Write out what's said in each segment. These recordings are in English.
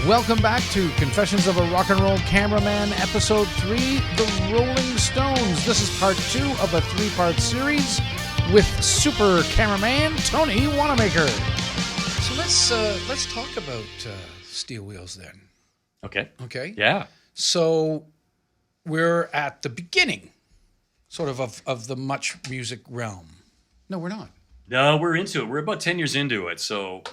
Welcome back to Confessions of a Rock and Roll Cameraman, Episode 3, The Rolling Stones. This is part 2 of a 3-part series with super cameraman Tony Wanamaker. So let's talk about Steel Wheels then. Okay. Yeah. So we're at the beginning, sort of the Much Music realm. No, we're not. No, we're into it. We're about 10 years into it, so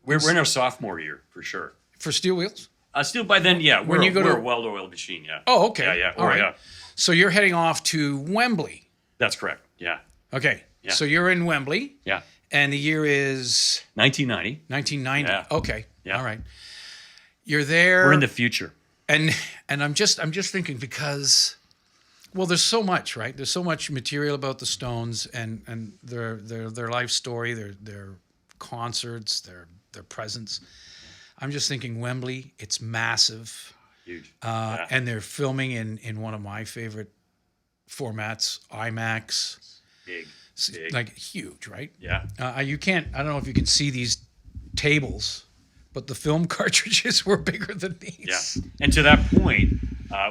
we're in our sophomore year for sure. For Steel Wheels? Still by then, yeah. We're a well-oiled machine, yeah. Oh, okay. Yeah. All right. Yeah. So you're heading off to Wembley. That's correct, yeah. Okay. Yeah. So you're in Wembley. Yeah. And the year is 1990. 1990. Yeah. Okay. Yeah. All right. You're there. We're in the future. And I'm just thinking because, well, there's so much, right? There's so much material about the Stones and their life story, their concerts, their presence. I'm just thinking Wembley. It's massive. Huge. And they're filming in one of my favorite formats, IMAX. Big. Like huge, right? Yeah. You can't. I don't know if you can see these tables, but the film cartridges were bigger than these. Yeah. And to that point,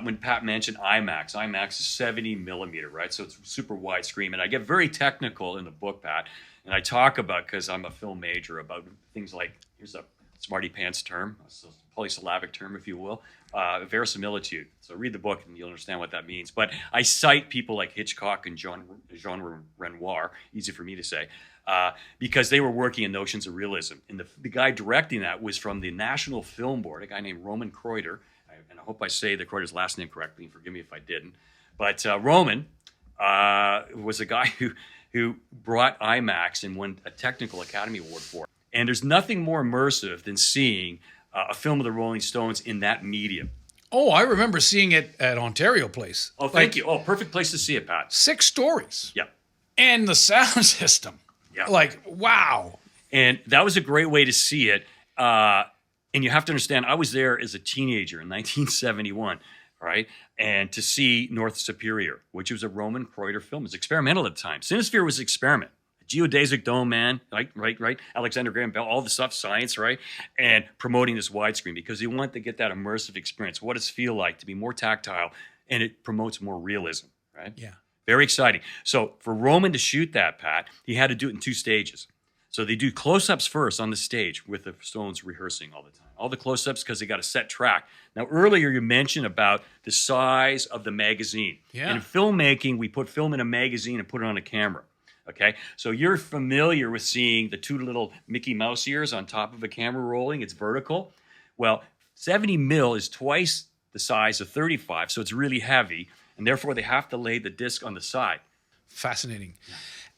when Pat mentioned IMAX is 70 millimeter, right? So it's super wide screen. And I get very technical in the book, Pat, and I talk about, because I'm a film major, about things like, here's a smarty pants term, a polysyllabic term, if you will, verisimilitude. So read the book and you'll understand what that means. But I cite people like Hitchcock and Jean Renoir, easy for me to say, because they were working in notions of realism. And the guy directing that was from the National Film Board, a guy named Roman Kreuter. And I hope I say the Kreuter's last name correctly, and forgive me if I didn't. But Roman was a guy who brought IMAX and won a Technical Academy Award for it. And there's nothing more immersive than seeing a film of the Rolling Stones in that medium. Oh, I remember seeing it at Ontario Place. Oh, thank you. Oh, perfect place to see it, Pat. 6 stories. Yeah. And the sound system. Yeah. Like, wow. And that was a great way to see it. And you have to understand, I was there as a teenager in 1971, right? And to see North Superior, which was a Roman Kreuter film. It was experimental at the time. Cinesphere was an experiment. Geodesic dome, man, right. Alexander Graham Bell, all the stuff, science, right? And promoting this widescreen because they want to get that immersive experience. What does it feel like to be more tactile? And it promotes more realism, right? Yeah. Very exciting. So for Roman to shoot that, Pat, he had to do it in 2 stages. So they do close-ups first on the stage with the Stones rehearsing all the time. All the close-ups because they got a set track. Now, earlier you mentioned about the size of the magazine. Yeah. In filmmaking, we put film in a magazine and put it on a camera. Okay, so you're familiar with seeing the 2 little Mickey Mouse ears on top of a camera rolling. It's vertical. Well, 70 mil is twice the size of 35, so it's really heavy, and therefore they have to lay the disc on the side. Fascinating.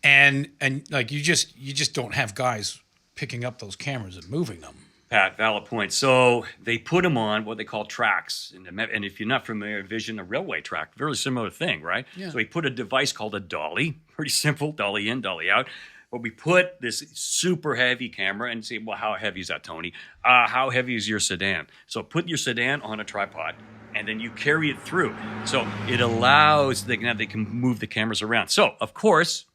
Yeah. And like you just don't have guys picking up those cameras and moving them. Pat, valid point. So they put them on what they call tracks. And if you're not familiar, envision a railway track, very similar thing, right? Yeah. So we put a device called a dolly, pretty simple, dolly in, dolly out. But we put this super heavy camera and say, well, how heavy is that, Tony? How heavy is your sedan? So put your sedan on a tripod and then you carry it through. So it allows, they can move the cameras around. So, of course,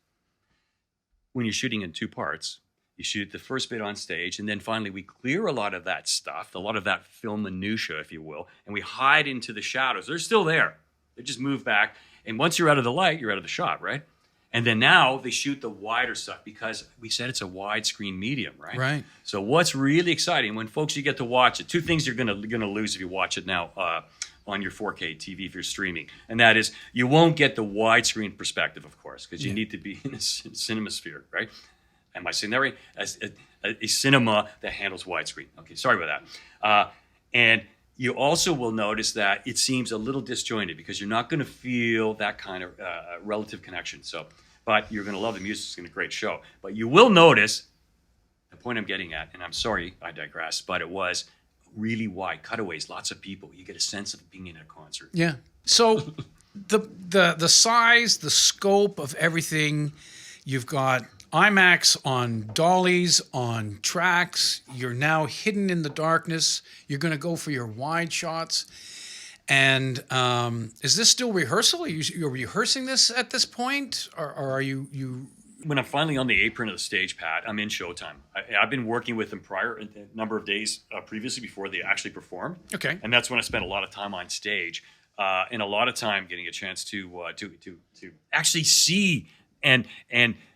when you're shooting in 2 parts, you shoot the first bit on stage, and then finally we clear a lot of that stuff, a lot of that film minutia, if you will, and we hide into the shadows. They're still there. They just move back. And once you're out of the light, you're out of the shot, right? And then now they shoot the wider stuff because we said it's a widescreen medium, right? Right. So what's really exciting when folks you get to watch it, 2 things you're gonna lose if you watch it now on your 4K TV if you're streaming, and that is you won't get the widescreen perspective, of course, because you need to be in a cinema sphere, right? Am I saying that right? A cinema that handles widescreen. Okay, sorry about that. And you also will notice that it seems a little disjointed because you're not going to feel that kind of relative connection. So, but you're going to love the music. It's going to be a great show. But you will notice the point I'm getting at, and I'm sorry I digress, but it was really wide cutaways, lots of people. You get a sense of being in a concert. Yeah. So the size, the scope of everything, you've got IMAX on dollies, on tracks. You're now hidden in the darkness. You're going to go for your wide shots. And is this still rehearsal? Are you rehearsing this at this point? Or are you when I'm finally on the apron of the stage, Pat, I'm in showtime. I've been working with them a number of days previously before they actually performed. Okay. And that's when I spent a lot of time on stage, and a lot of time getting a chance to actually see and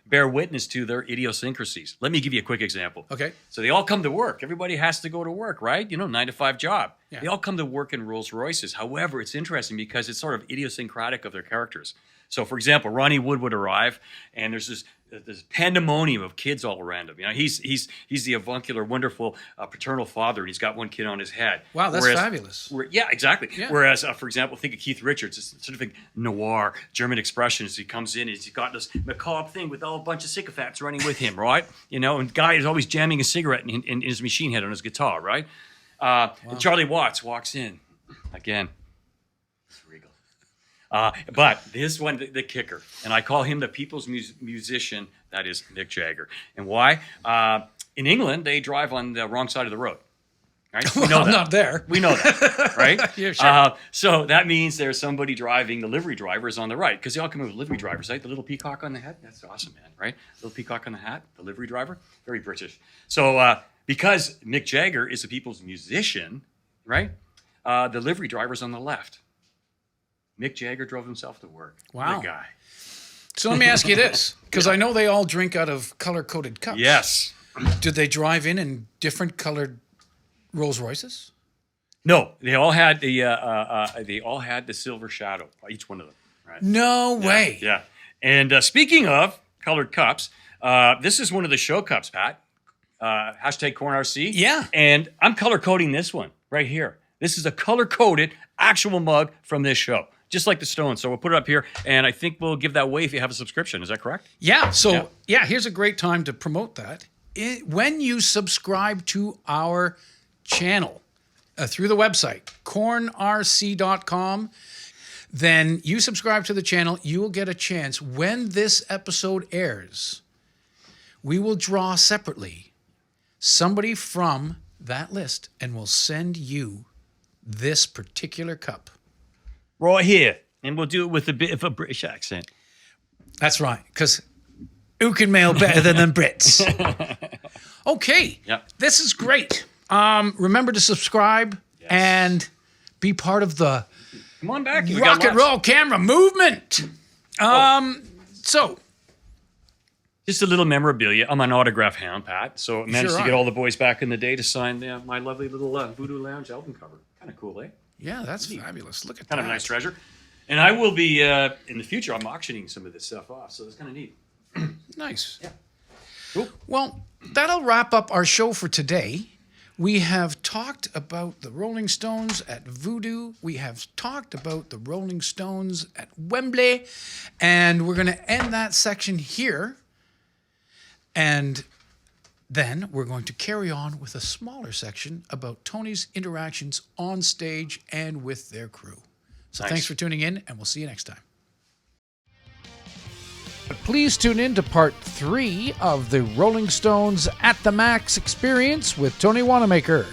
bear witness to their idiosyncrasies. Let me give you a quick example. Okay. So they all come to work. Everybody has to go to work, right? 9-to-5 job. Yeah. They all come to work in Rolls Royces. However, it's interesting because it's sort of idiosyncratic of their characters. So, for example, Ronnie Wood would arrive, and there's this pandemonium of kids all around him. He's the avuncular, wonderful paternal father, and he's got one kid on his head. Wow, that's fabulous. Yeah, exactly. Yeah. Whereas, for example, think of Keith Richards, it's sort of a noir German expressionist. He comes in, and he's got this macabre thing with all a bunch of sycophants running with him, right? And guy is always jamming a cigarette in his machine head on his guitar, right? Wow. And Charlie Watts walks in again. But this one, the kicker, and I call him the people's musician, that is Mick Jagger. And why? In England, they drive on the wrong side of the road. Right? We know that. Not there. We know that, right? Yeah, sure. So that means there's somebody driving, the livery driver is on the right, because they all come in with livery drivers, right? The little peacock on the head, that's awesome, man, right? Little peacock on the hat, the livery driver, very British. So because Mick Jagger is the people's musician, right? The livery driver's on the left. Mick Jagger drove himself to work. Wow. What a guy. So let me ask you this, because I know they all drink out of color-coded cups. Yes. Did they drive in different colored Rolls Royces? No, they all had the silver shadow, each one of them. Right? No way. Yeah. And speaking of colored cups, this is one of the show cups, Pat. Hashtag CornRC. Yeah. And I'm color coding this one right here. This is a color coded actual mug from this show. Just like the Stones. So we'll put it up here, and I think we'll give that away if you have a subscription. Is that correct? Yeah. So, yeah, here's a great time to promote that. When you subscribe to our channel through the website, cornrc.com, then you subscribe to the channel, you will get a chance. When this episode airs, we will draw separately somebody from that list, and we'll send you this particular cup. Right here. And we'll do it with a bit of a British accent. That's right, because who can mail better than them Brits? Okay, This is great. Remember to subscribe and be part of the Come on back. rock and roll camera movement. So, just a little memorabilia. I'm an autograph hound, Pat. So I managed to get are. all the boys back in the day to sign my lovely little Voodoo Lounge album cover. Kind of cool, eh? yeah, that's fabulous. Look at Kind that. of a nice treasure. And I will be, in the future, I'm auctioning some of this stuff off. So it's kind of neat. Nice. Yeah. Cool. Well, that'll wrap up our show for today. We have talked about the Rolling Stones at Voodoo. We have talked about the Rolling Stones at Wembley. And we're going to end that section here. And then we're going to carry on with a smaller section about Tony's interactions on stage and with their crew. So thanks for tuning in, and we'll see you next time. Please tune in to part 3 of the Rolling Stones at the Max experience with Tony Wanamaker.